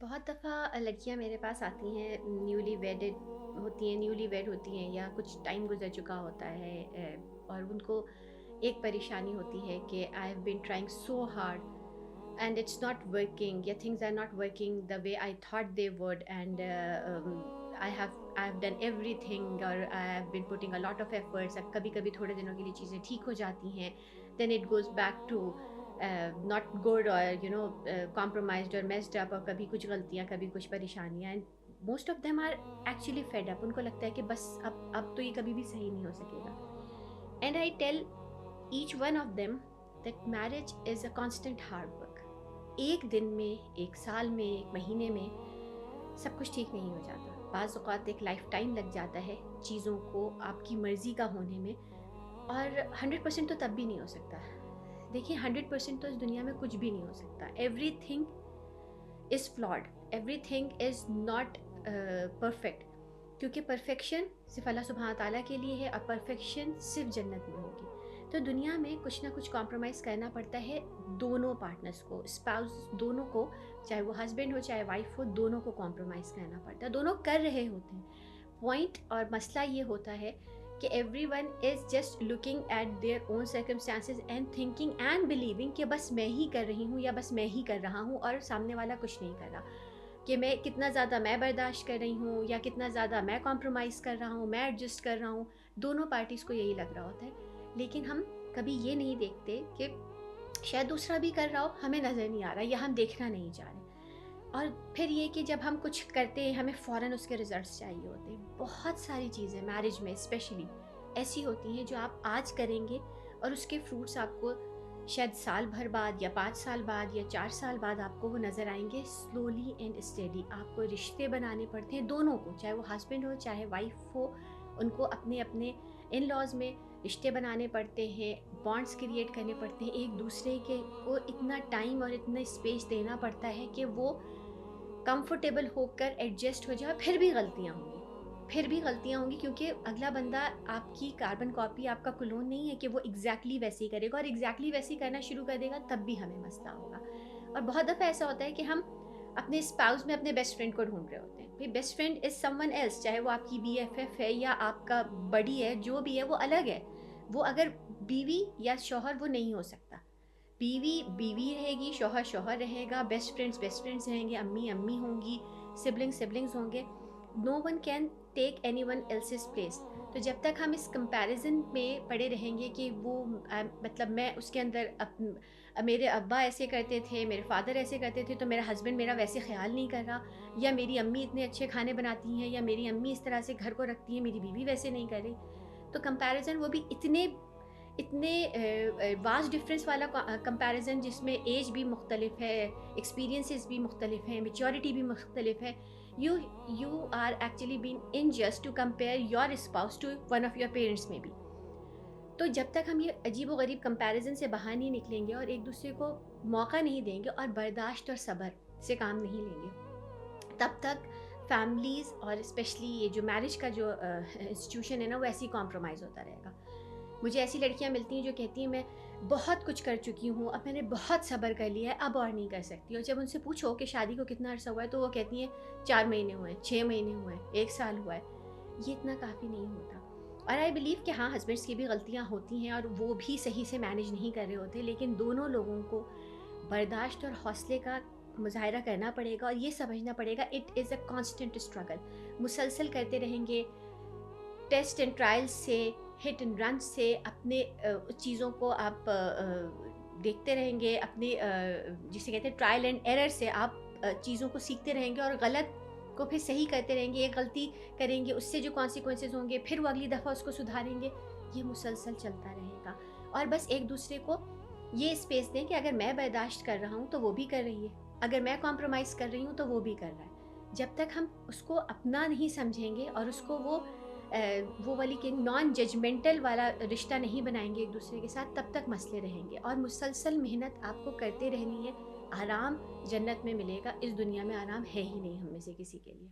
बहुत दफ़ा लड़कियां मेरे पास आती हैं, न्यूली वेड होती हैं या कुछ टाइम गुजर चुका होता है, और उनको एक परेशानी होती है कि I have been trying so hard and it's not working, yeah, things are not working the way I thought they would, and I have done everything, or I have been putting a lot of efforts. अब कभी कभी थोड़े दिनों के लिए चीज़ें ठीक हो जाती हैं, then it goes back to not good, or compromised or messed up, और कभी कुछ गलतियाँ, कभी कुछ परेशानियाँ, and most of them are actually fed up. उनको लगता है कि बस अब तो ये कभी भी सही नहीं हो सकेगा. And I tell each one of them that marriage is a constant hard work. एक दिन में, एक साल में, एक महीने में सब कुछ ठीक नहीं हो जाता. बाज़ औक़ात एक लाइफ टाइम लग जाता है चीज़ों को आपकी मर्ज़ी का होने में, और 100% तो तब भी नहीं हो सकता. देखिए, 100% तो इस दुनिया में कुछ भी नहीं हो सकता. Everything is flawed, everything is not perfect, क्योंकि परफेक्शन सिर्फ अल्लाह सुब्हान ताला के लिए है, और परफेक्शन सिर्फ जन्नत में होगी. तो दुनिया में कुछ ना कुछ कॉम्प्रोमाइज़ करना पड़ता है दोनों पार्टनर्स को, स्पाउस दोनों को, चाहे वो हस्बैंड हो चाहे वाइफ हो, दोनों को कॉम्प्रोमाइज़ करना पड़ता है. दोनों कर रहे होते हैं. पॉइंट और मसला ये होता है कि everyone is just looking at their own circumstances and thinking and believing कि बस मैं ही कर रही हूँ या बस मैं ही कर रहा हूँ, और सामने वाला कुछ नहीं कर रहा. कि मैं कितना ज़्यादा मैं बर्दाश्त कर रही हूँ या कितना ज़्यादा मैं कॉम्प्रोमाइज़ कर रहा हूँ, मैं एडजस्ट कर रहा हूँ. दोनों पार्टीज़ को यही लग रहा होता है, लेकिन हम कभी ये नहीं देखते कि शायद दूसरा भी कर रहा हो, हमें नज़र नहीं आ रहा या हम देखना नहीं चाह रहे. और फिर ये कि जब हम कुछ करते हैं हमें फ़ौरन उसके रिज़ल्ट्स चाहिए होते हैं. बहुत सारी चीज़ें मैरिज में स्पेशली ऐसी होती हैं जो आप आज करेंगे और उसके फ्रूट्स आपको शायद साल भर बाद या 5 साल बाद या 4 साल बाद आपको वो नज़र आएंगे. स्लोली एंड स्टेडी आपको रिश्ते बनाने पड़ते हैं दोनों को, चाहे वो हस्बैंड हो चाहे वाइफ हो. उनको अपने अपने इन लॉज में रिश्ते बनाने पड़ते हैं, बॉन्ड्स क्रिएट करने पड़ते हैं. एक दूसरे के को इतना टाइम और इतना स्पेस देना पड़ता है कि वो कंफर्टेबल होकर एडजस्ट हो जाए. फिर भी गलतियाँ होंगी, क्योंकि अगला बंदा आपकी कार्बन कॉपी, आपका क्लोन नहीं है कि वो एग्जैक्टली वैसे ही करेगा, और एग्जैक्टली वैसे ही करना शुरू कर देगा तब भी हमें मसला होगा. और बहुत दफ़ा ऐसा होता है कि हम अपने स्पाउस में अपने बेस्ट फ्रेंड को ढूंढ रहे होते हैं. भाई, best friend is someone else, चाहे वो आपकी BFF है या आपका बड़ी है, जो भी है वो अलग है. वो अगर बीवी या शौहर वो नहीं हो सकता. बीवी बीवी रहेगी, शौहर शौहर रहेगा, बेस्ट फ्रेंड्स रहेंगे, अम्मी अम्मी होंगी, सिबलिंग्स होंगे. No one can take any one else's place. तो जब तक हम इस कंपैरिजन में पड़े रहेंगे कि वो मतलब मैं उसके अंदर मेरे अब्बा ऐसे करते थे, मेरे फादर ऐसे करते थे, तो मेरा हस्बैंड मेरा वैसे ख्याल नहीं कर रहा, या मेरी अम्मी इतने अच्छे खाने बनाती हैं, या मेरी अम्मी इस तरह से घर को रखती है, मेरी बीवी वैसे नहीं कर रही. तो कंपैरिजन वो भी इतने इतने वास्ट डिफरेंस वाला कंपैरिजन, जिसमें एज भी मुख्तलिफ है, एक्सपीरियंसेस भी मुख्तलिफ हैं, मैच्योरिटी भी मुख्तलिफ है. You are actually been unjust to compare your spouse to one of your parents में भी. तो जब तक हम ये अजीब व गरीब कंपैरिजन से बाहर नहीं निकलेंगे और एक दूसरे को मौका नहीं देंगे और बर्दाश्त और सब्र से काम नहीं लेंगे, तब तक फैमिलीज़ और स्पेशली ये जो मैरिज का जो इंस्टीट्यूशन है ना, वो ऐसे ही कॉम्प्रोमाइज़ होता रहेगा. मुझे ऐसी लड़कियां मिलती हैं जो कहती हैं मैं बहुत कुछ कर चुकी हूँ, अब मैंने बहुत सब्र कर लिया है, अब और नहीं कर सकती. और जब उनसे पूछो कि शादी को कितना अर्सा हुआ है, तो वो कहती हैं 4 महीने हुए हैं, 6 महीने हुए हैं, 1 साल हुआ है. ये इतना काफ़ी नहीं होता. और आई बिलीव कि हाँ, हस्बैंड्स की भी गलतियाँ होती हैं और वो भी सही से मैनेज नहीं कर रहे होते, लेकिन दोनों लोगों को बर्दाश्त और हौसले का मुजाहरा करना पड़ेगा, और ये समझना पड़ेगा it is a constant struggle. मुसलसल करते रहेंगे, टेस्ट एंड ट्रायल से, हिट एंड रन से अपने चीज़ों को आप देखते रहेंगे, अपने जिसे कहते हैं ट्रायल एंड एरर से आप चीज़ों को सीखते रहेंगे, और गलत को फिर सही करते रहेंगे. एक गलती करेंगे, उससे जो कॉन्सिक्वेंसेस होंगे, फिर वो अगली दफ़ा उसको सुधारेंगे. ये मुसलसल चलता रहेगा. और बस एक दूसरे को ये स्पेस दें कि अगर मैं बर्दाश्त कर रहा हूँ तो वो भी कर रही है, अगर मैं कॉम्प्रोमाइज़ कर रही हूँ तो वो भी कर रहा है. जब तक हम उसको अपना नहीं समझेंगे और उसको वो वाली कि नॉन जजमेंटल वाला रिश्ता नहीं बनाएंगे एक दूसरे के साथ, तब तक मसले रहेंगे. और मुसलसल मेहनत आपको करते रहनी है. आराम जन्नत में मिलेगा, इस दुनिया में आराम है ही नहीं हम में से किसी के लिए.